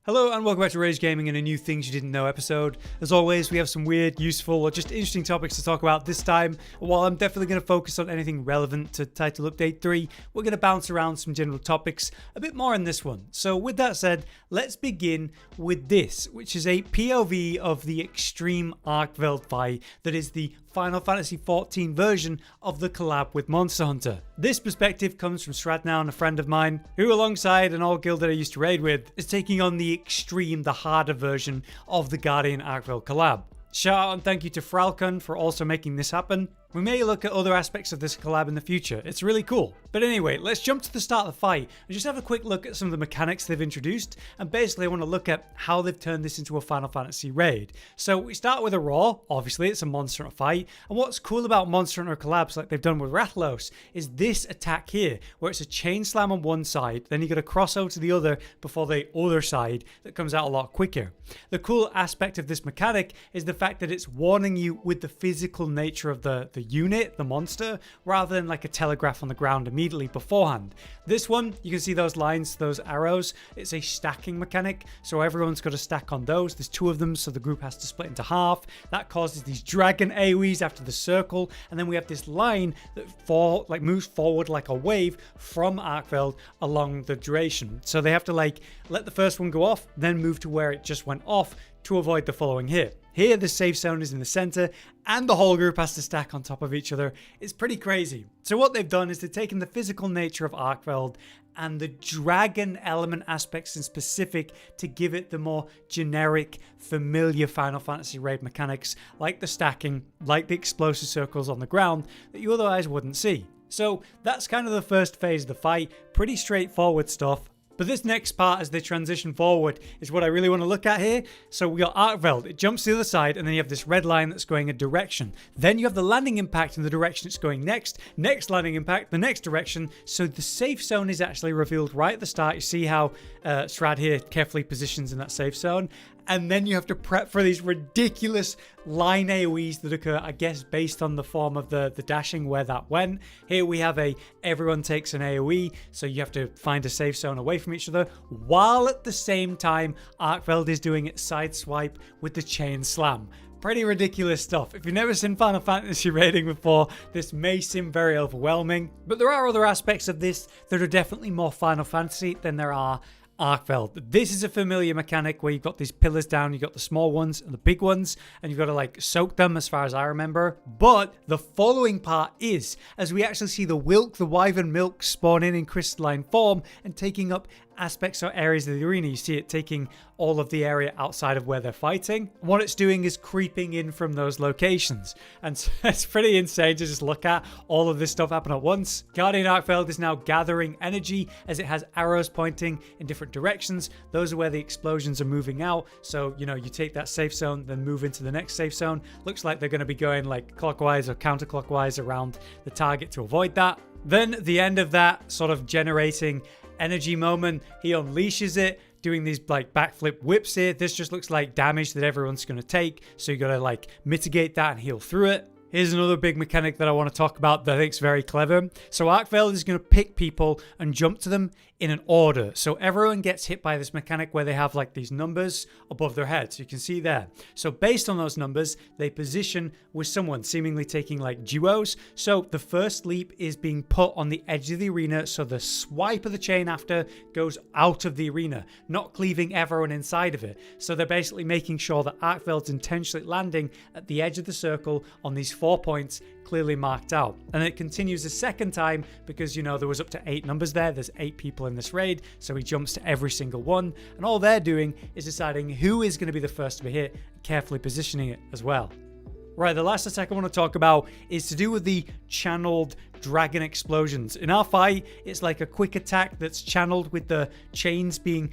Hello and welcome back to Rage Gaming and a new Things You Didn't Know episode. As always, we have some weird, useful, or just interesting topics to talk about this time. While I'm definitely going to focus on anything relevant to Title Update 3, we're going to bounce around some general topics a bit more in this one. So with that said, let's begin with this, which is a POV of the extreme Arkveld fight that is the Final Fantasy XIV version of the collab with Monster Hunter. This perspective comes from Stradnown, a friend of mine, who alongside an old guild that I used to raid with, is taking on the extreme, the harder version of the Guardian Arkveld collab. Shout out and thank you to Falcon for also making this happen. We may look at other aspects of this collab in the future. It's really cool. But anyway, let's jump to the start of the fight and just have a quick look at some of the mechanics they've introduced. And basically I want to look at how they've turned this into a Final Fantasy raid. So we start with a Raw. Obviously it's a Monster Hunter fight. And what's cool about Monster Hunter collabs like they've done with Rathalos is this attack here, where it's a chain slam on one side, then you got to cross over to the other before the other side that comes out a lot quicker. The cool aspect of this mechanic is the fact that it's warning you with the physical nature of the unit, the monster, rather than like a telegraph on the ground immediately beforehand. This one, you can see those lines, those arrows. It's a stacking mechanic, so everyone's got to stack on those. There's two of them, so the group has to split into half. That causes these dragon AoEs after the circle, and then we have this line that moves forward like a wave from Arkveld along the duration. So they have to like let the first one go off, then move to where it just went off to avoid the following hit. Here, the safe zone is in the center, and the whole group has to stack on top of each other. It's pretty crazy. So what they've done is they've taken the physical nature of Arkveld and the dragon element aspects in specific to give it the more generic, familiar Final Fantasy raid mechanics, like the stacking, like the explosive circles on the ground that you otherwise wouldn't see. So that's kind of the first phase of the fight. Pretty straightforward stuff. But this next part, as they transition forward, is what I really want to look at here. So we got Arkveld, it jumps to the other side, and then you have this red line that's going a direction. Then you have the landing impact in the direction it's going next landing impact, the next direction. So the safe zone is actually revealed right at the start. You see how Strad here carefully positions in that safe zone. And then you have to prep for these ridiculous line AoEs that occur, I guess, based on the form of the dashing where that went. Here we have everyone takes an AoE, so you have to find a safe zone away from each other, while at the same time, Arkveld is doing its side swipe with the chain slam. Pretty ridiculous stuff. If you've never seen Final Fantasy raiding before, this may seem very overwhelming, but there are other aspects of this that are definitely more Final Fantasy than there are Arkveld. This is a familiar mechanic where you've got these pillars down, you've got the small ones and the big ones, and you've got to like soak them as far as I remember. But the following part is, as we actually see the Wilk, the wyvern milk spawn in crystalline form and taking up aspects or areas of the arena. You see it taking all of the area outside of where they're fighting. And what it's doing is creeping in from those locations. And so it's pretty insane to just look at all of this stuff happen at once. Guardian Arkveld is now gathering energy as it has arrows pointing in different directions. Those are where the explosions are moving out. So, you know, you take that safe zone, then move into the next safe zone. Looks like they're going to be going like clockwise or counterclockwise around the target to avoid that. Then at the end of that sort of generating energy moment, he unleashes it, doing these like backflip whips here. This just looks like damage that everyone's going to take, so you got to like mitigate that and heal through it. Here's another big mechanic that I want to talk about that I think is very clever. So Arkveld is going to pick people and jump to them in an order. So everyone gets hit by this mechanic where they have like these numbers above their heads. You can see there. So based on those numbers, they position with someone seemingly taking like duos. So the first leap is being put on the edge of the arena. So the swipe of the chain after goes out of the arena, not cleaving everyone inside of it. So they're basically making sure that Arkveld's intentionally landing at the edge of the circle on these 4 points clearly marked out. And it continues a second time because, you know, there was up to 8 numbers there. There's 8 people in this raid, so he jumps to every single one. And all they're doing is deciding who is going to be the first to be hit, carefully positioning it as well. Right, the last attack I want to talk about is to do with the channeled dragon explosions. In our fight, it's like a quick attack that's channeled with the chains being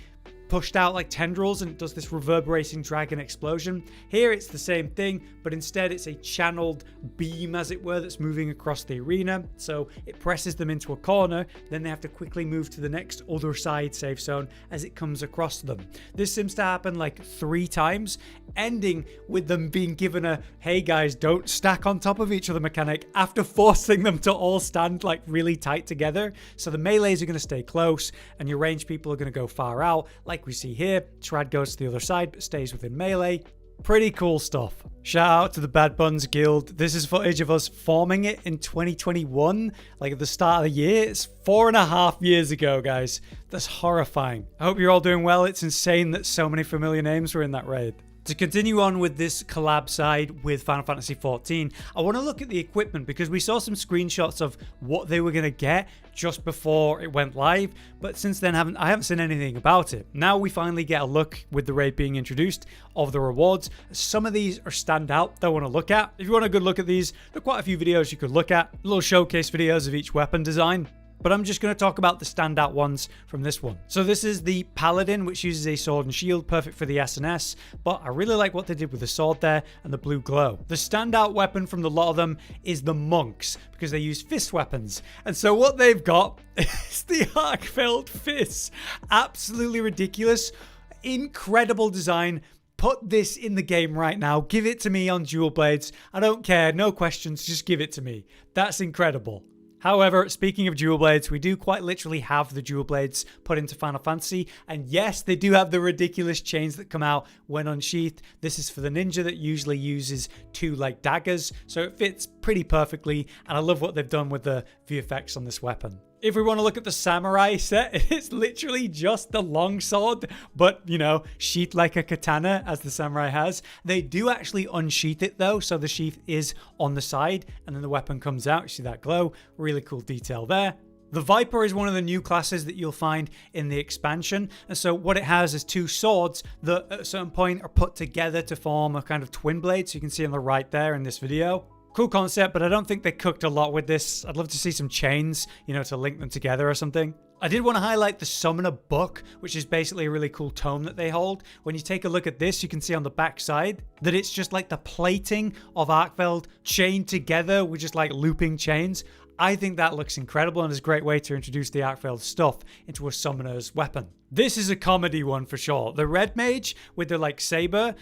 pushed out like tendrils, and it does this reverberating dragon explosion. Here it's the same thing, but instead it's a channeled beam, as it were, that's moving across the arena. So it presses them into a corner, then they have to quickly move to the next other side safe zone as it comes across them. This seems to happen like 3 times, ending with them being given a hey guys, don't stack on top of each other mechanic after forcing them to all stand like really tight together. So the melees are going to stay close and your ranged people are going to go far out, like like we see here, shard goes to the other side but stays within melee. Pretty cool stuff. Shout out to the Bad Buns Guild. This is footage of us forming it in 2021, like at the start of the year. It's 4.5 years ago, guys. That's horrifying. I hope you're all doing well. It's insane that so many familiar names were in that raid. To continue on with this collab side with Final Fantasy XIV, I want to look at the equipment because we saw some screenshots of what they were going to get just before it went live, but since then I haven't seen anything about it. Now we finally get a look with the raid being introduced of the rewards. Some of these are standout that I want to look at. If you want a good look at these, there are quite a few videos you could look at, little showcase videos of each weapon design. But I'm just going to talk about the standout ones from this one. So this is the Paladin, which uses a sword and shield, perfect for the SNS, but I really like what they did with the sword there and the blue glow. The standout weapon from the lot of them is the Monks, because they use fist weapons. And so what they've got is the Arkveld fist. Absolutely ridiculous. Incredible design. Put this in the game right now. Give it to me on dual blades. I don't care. No questions. Just give it to me. That's incredible. However, speaking of dual blades, we do quite literally have the dual blades put into Final Fantasy. And yes, they do have the ridiculous chains that come out when unsheathed. This is for the ninja that usually uses two like daggers. So it fits pretty perfectly. And I love what they've done with the VFX on this weapon. If we want to look at the samurai set, it's literally just the long sword, but, you know, sheathed like a katana as the samurai has. They do actually unsheath it though, so the sheath is on the side and then the weapon comes out. You see that glow? Really cool detail there. The Viper is one of the new classes that you'll find in the expansion. And so what it has is two swords that at a certain point are put together to form a kind of twin blade. So you can see on the right there in this video. Cool concept, but I don't think they cooked a lot with this. I'd love to see some chains, you know, to link them together or something. I did want to highlight the Summoner Book, which is basically a really cool tome that they hold. When you take a look at this, you can see on the back side that it's just like the plating of Arkveld chained together with just like looping chains. I think that looks incredible and is a great way to introduce the Arkveld stuff into a summoner's weapon. This is a comedy one for sure. The Red Mage with the like saber,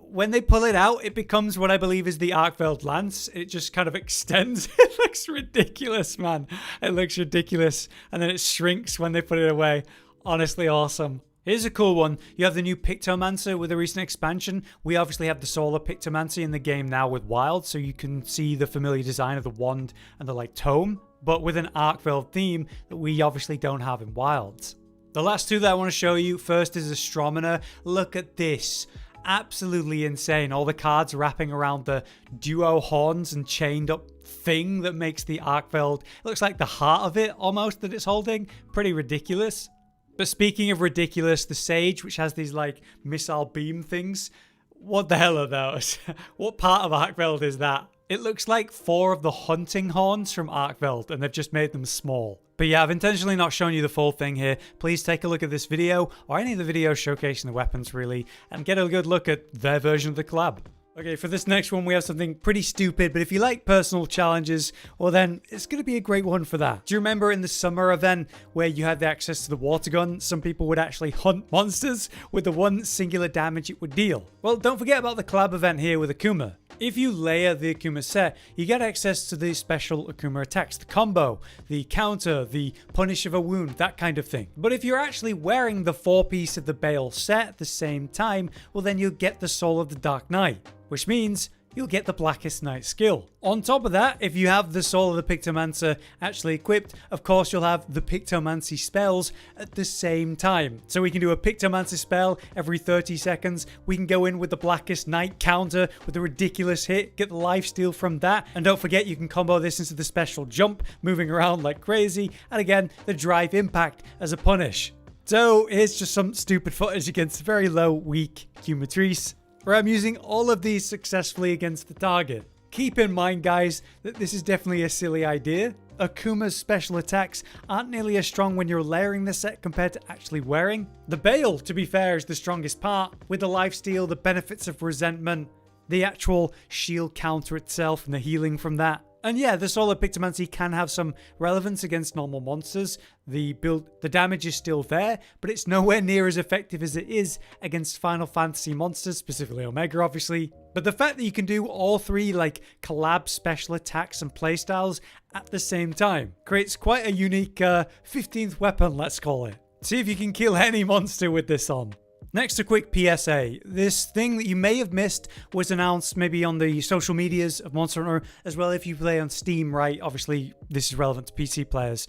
when they pull it out, it becomes what I believe is the Arkveld lance. It just kind of extends. It looks ridiculous, man. It looks ridiculous. And then it shrinks when they put it away. Honestly awesome. Here's a cool one. You have the new Pictomancer with the recent expansion. We obviously have the Solar Pictomancer in the game now with Wild, so you can see the familiar design of the wand and the like tome, but with an Arkveld theme that we obviously don't have in Wilds. The last two that I want to show you, first is Astrometer. Look at this. Absolutely insane. All the cards wrapping around the duo horns and chained up thing that makes the Arkveld. It looks like the heart of it almost that it's holding. Pretty ridiculous. But speaking of ridiculous, the Sage, which has these like missile beam things. What the hell are those? What part of Arkveld is that? It looks like 4 of the hunting horns from Arkveld and they've just made them small. But yeah, I've intentionally not shown you the full thing here. Please take a look at this video or any of the videos showcasing the weapons really and get a good look at their version of the collab. Okay, for this next one, we have something pretty stupid, but if you like personal challenges, well then, it's going to be a great one for that. Do you remember in the summer event where you had the access to the water gun, some people would actually hunt monsters with the one singular damage it would deal? Well, don't forget about the collab event here with Akuma. If you layer the Akuma set, you get access to the special Akuma attacks, the combo, the counter, the punish of a wound, that kind of thing. But if you're actually wearing the 4-piece of the Bale set at the same time, well then you'll get the Soul of the Dark Knight, which means you'll get the Blackest Night skill. On top of that, if you have the Soul of the Pictomancer actually equipped, of course you'll have the Pictomancy spells at the same time. So we can do a Pictomancy spell every 30 seconds. We can go in with the Blackest Night counter with a ridiculous hit, get the lifesteal from that. And don't forget, you can combo this into the special jump, moving around like crazy. And again, the Drive Impact as a punish. So here's just some stupid footage against very low, weak Humatrice, where I'm using all of these successfully against the target. Keep in mind, guys, that this is definitely a silly idea. Akuma's special attacks aren't nearly as strong when you're layering the set compared to actually wearing. The Bale, to be fair, is the strongest part, with the lifesteal, the benefits of resentment, the actual shield counter itself and the healing from that. And yeah, the Solar Pictomancy can have some relevance against normal monsters. The damage is still there, but it's nowhere near as effective as it is against Final Fantasy monsters, specifically Omega, obviously. But the fact that you can do all 3 like collab special attacks and playstyles at the same time creates quite a unique 15th weapon, let's call it. See if you can kill any monster with this on. Next, a quick PSA. This thing that you may have missed was announced maybe on the social medias of Monster Hunter, as well if you play on Steam, right? Obviously, this is relevant to PC players.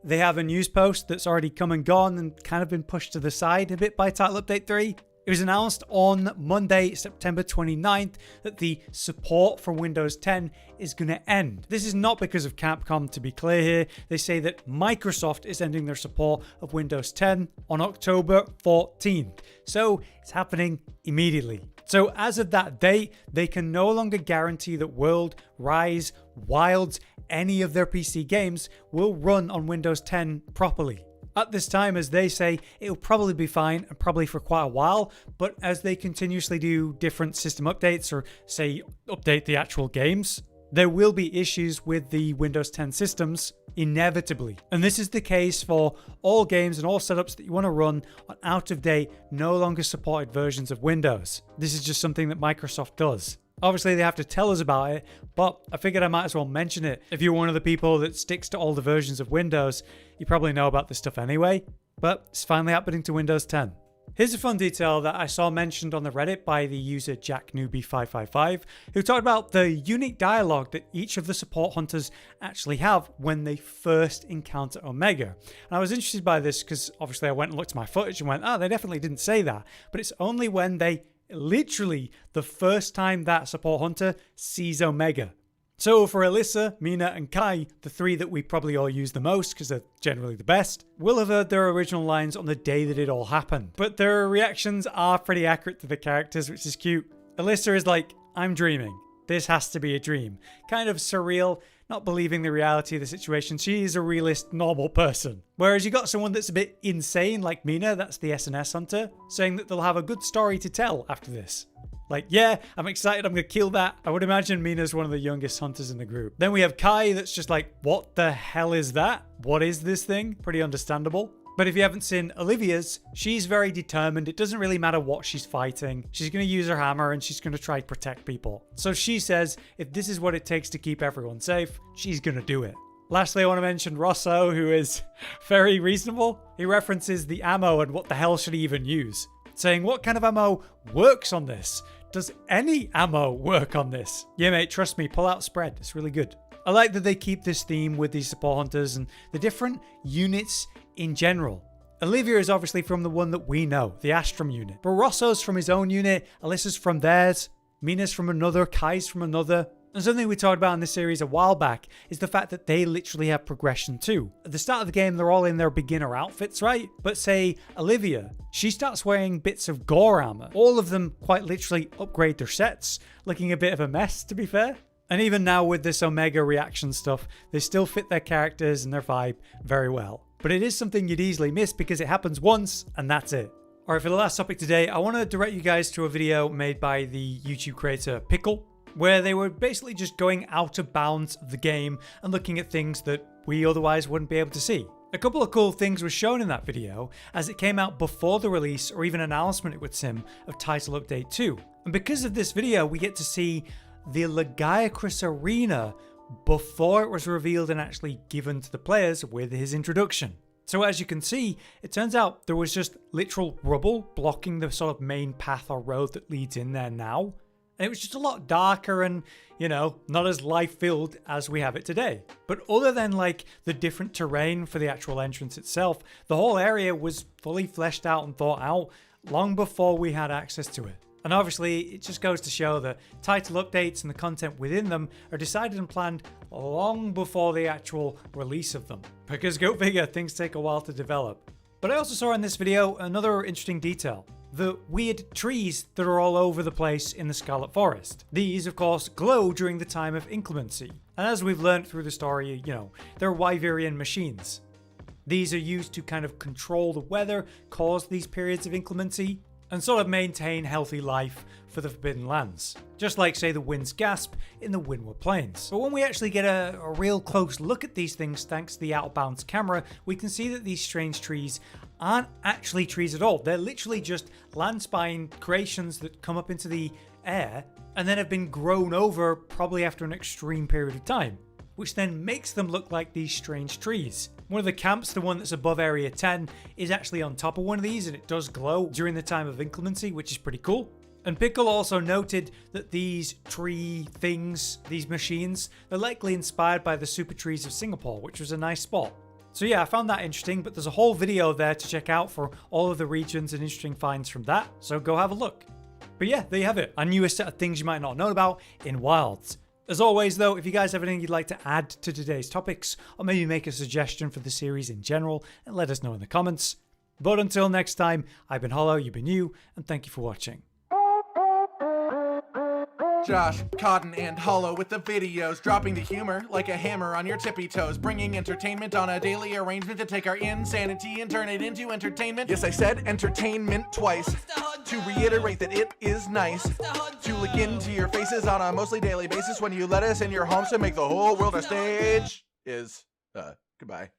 They have a news post that's already come and gone and kind of been pushed to the side a bit by Title Update 3. It was announced on Monday, September 29th, that the support for Windows 10 is going to end. This is not because of Capcom, to be clear here. They say that Microsoft is ending their support of Windows 10 on October 14th. So it's happening immediately. So as of that date, they can no longer guarantee that World, Rise, Wilds, any of their PC games will run on Windows 10 properly. At this time, as they say, it'll probably be fine and probably for quite a while, but as they continuously do different system updates or say update the actual games, there will be issues with the Windows 10 systems inevitably. And this is the case for all games and all setups that you want to run on out-of-date, no longer supported versions of Windows. This is just something that Microsoft does. Obviously, they have to tell us about it, but I figured I might as well mention it. If you're one of the people that sticks to all the versions of Windows, you probably know about this stuff anyway, but it's finally happening to Windows 10. Here's a fun detail that I saw mentioned on the Reddit by the user JackNewbie555, who talked about the unique dialogue that each of the support hunters actually have when they first encounter Omega. And I was interested by this because obviously I went and looked at my footage and went, they definitely didn't say that. But it's only when they literally the first time that support hunter sees Omega. So for Alyssa, Mina and Kai, the three that we probably all use the most because they're generally the best, will have heard their original lines on the day that it all happened. But their reactions are pretty accurate to the characters, which is cute. Alyssa is like, I'm dreaming. This has to be a dream. Kind of surreal, not believing the reality of the situation. She is a realist, normal person. Whereas you got someone that's a bit insane like Mina, that's the SNS hunter, saying that they'll have a good story to tell after this. Like, yeah, I'm excited, I'm gonna kill that. I would imagine Mina's one of the youngest hunters in the group. Then we have Kai that's just like, what the hell is that? What is this thing? Pretty understandable. But if you haven't seen Olivia's, she's very determined. It doesn't really matter what she's fighting. She's going to use her hammer and she's going to try to protect people. So she says if this is what it takes to keep everyone safe, she's going to do it. Lastly, I want to mention Rosso, who is very reasonable. He references the ammo and what the hell should he even use, saying what kind of ammo works on this? Does any ammo work on this? Yeah, mate, trust me, pull out spread. It's really good. I like that they keep this theme with these support hunters and the different units in general. Olivia is obviously from the one that we know, the Astrum unit. But Rosso's from his own unit, Alyssa's from theirs, Mina's from another, Kai's from another. And something we talked about in this series a while back is the fact that they literally have progression too. At the start of the game, they're all in their beginner outfits, right? But say Olivia, she starts wearing bits of gore armor. All of them quite literally upgrade their sets, looking a bit of a mess, to be fair. And even now with this Omega reaction stuff, they still fit their characters and their vibe very well. But it is something you'd easily miss because it happens once and that's it. Alright, for the last topic today, I want to direct you guys to a video made by the YouTube creator Pickle, where they were basically just going out of bounds of the game and looking at things that we otherwise wouldn't be able to see. A couple of cool things were shown in that video, as it came out before the release or even announcement, it would seem, of Title Update 2. And because of this video, we get to see the Lagiacrus arena before it was revealed and actually given to the players with his introduction. So as you can see, it turns out there was just literal rubble blocking the sort of main path or road that leads in there now. And it was just a lot darker and, you know, not as life-filled as we have it today. But other than like the different terrain for the actual entrance itself, the whole area was fully fleshed out and thought out long before we had access to it. And obviously, it just goes to show that title updates and the content within them are decided and planned long before the actual release of them. Because go figure, things take a while to develop. But I also saw in this video another interesting detail. The weird trees that are all over the place in the Scarlet Forest. These, of course, glow during the time of inclemency. And as we've learned through the story, you know, they're wyverian machines. These are used to kind of control the weather, cause these periods of inclemency, and sort of maintain healthy life for the Forbidden Lands. Just like, say, the Wind's Gasp in the Windward Plains. But when we actually get a real close look at these things thanks to the out-of-bounds camera, we can see that these strange trees aren't actually trees at all. They're literally just land spine creations that come up into the air and then have been grown over probably after an extreme period of time. which then makes them look like these strange trees. One of the camps, the one that's above area 10, is actually on top of one of these, and it does glow during the time of inclemency, which is pretty cool. And Pickle also noted that these tree things, these machines, they're likely inspired by the super trees of Singapore, which was a nice spot. So yeah, I found that interesting, but there's a whole video there to check out for all of the regions and interesting finds from that, so go have a look. But yeah, there you have it, our newest set of things you might not know about in Wilds. As always though, if you guys have anything you'd like to add to today's topics, or maybe make a suggestion for the series in general, and let us know in the comments. But until next time, I've been Hollow, you've been you, and thank you for watching. Josh, Cotton, and Hollow with the videos, dropping the humor like a hammer on your tippy toes, bringing entertainment on a daily arrangement to take our insanity and turn it into entertainment. Yes, I said entertainment twice, to reiterate that it is nice to look into your faces on a mostly daily basis when you let us in your homes to make the whole world a stage. Goodbye.